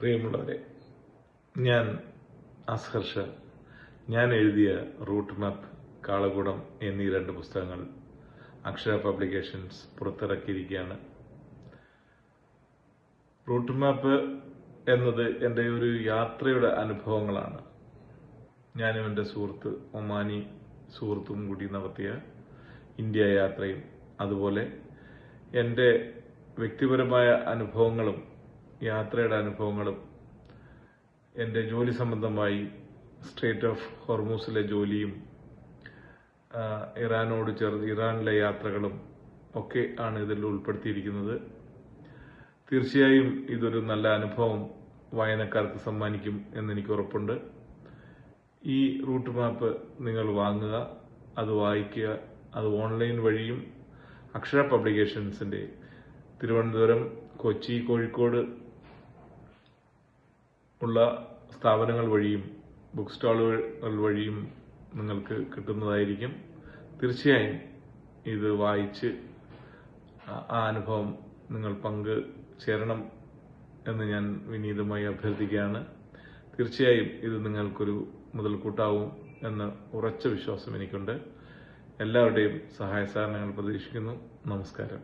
പ്രിയമുള്ളവരെ, ഞാൻ അസ്ഹർഷ. ഞാൻ എഴുതിയ റൂട്ട് മാപ്പ്, കാളകൂടം എന്നീ 2 പുസ്തകങ്ങൾ അക്ഷര പബ്ലിക്കേഷൻസ് പുറത്തിറക്കിയിരിക്കുകയാണ്. റൂട്ട് മാപ്പ് എന്നത് എൻ്റെ ഒരു യാത്രയുടെ അനുഭവങ്ങളാണ്. ഞാനും എൻ്റെ സുഹൃത്ത് ഒമാനി സുഹൃത്തും കൂടി നടത്തിയ ഇന്ത്യ യാത്രയും, അതുപോലെ എൻ്റെ വ്യക്തിപരമായ അനുഭവങ്ങളും യാത്രയുടെ അനുഭവങ്ങളും, എൻ്റെ ജോലി സംബന്ധമായി സ്ട്രേറ്റ് ഓഫ് ഹോർമൂസിലെ ജോലിയും ഇറാനോട് ചേർന്ന് ഇറാനിലെ യാത്രകളും ഒക്കെ ആണ് ഇതിൽ ഉൾപ്പെടുത്തിയിരിക്കുന്നത്. തീർച്ചയായും ഇതൊരു നല്ല അനുഭവം വായനക്കാർക്ക് സമ്മാനിക്കും എന്നെനിക്ക് ഉറപ്പുണ്ട്. ഈ റൂട്ട് മാപ്പ് നിങ്ങൾ വാങ്ങുക, അത് വായിക്കുക. അത് ഓൺലൈൻ വഴിയും അക്ഷര പബ്ലിക്കേഷൻസിൻ്റെ തിരുവനന്തപുരം, കൊച്ചി, കോഴിക്കോട് ഉള്ള സ്ഥാപനങ്ങൾ വഴിയും ബുക്ക് സ്റ്റാളുകൾ വഴിയും നിങ്ങൾക്ക് കിട്ടുന്നതായിരിക്കും. തീർച്ചയായും ഇത് വായിച്ച് ആ അനുഭവം നിങ്ങൾ പങ്കുചേരണം എന്ന് ഞാൻ വിനീതമായി അഭ്യർത്ഥിക്കുകയാണ്. തീർച്ചയായും ഇത് നിങ്ങൾക്കൊരു മുതൽക്കൂട്ടാവും എന്ന ഉറച്ച വിശ്വാസം എനിക്കുണ്ട്. എല്ലാവരുടെയും സഹായ സഹകരണങ്ങൾ പ്രതീക്ഷിക്കുന്നു. നമസ്കാരം.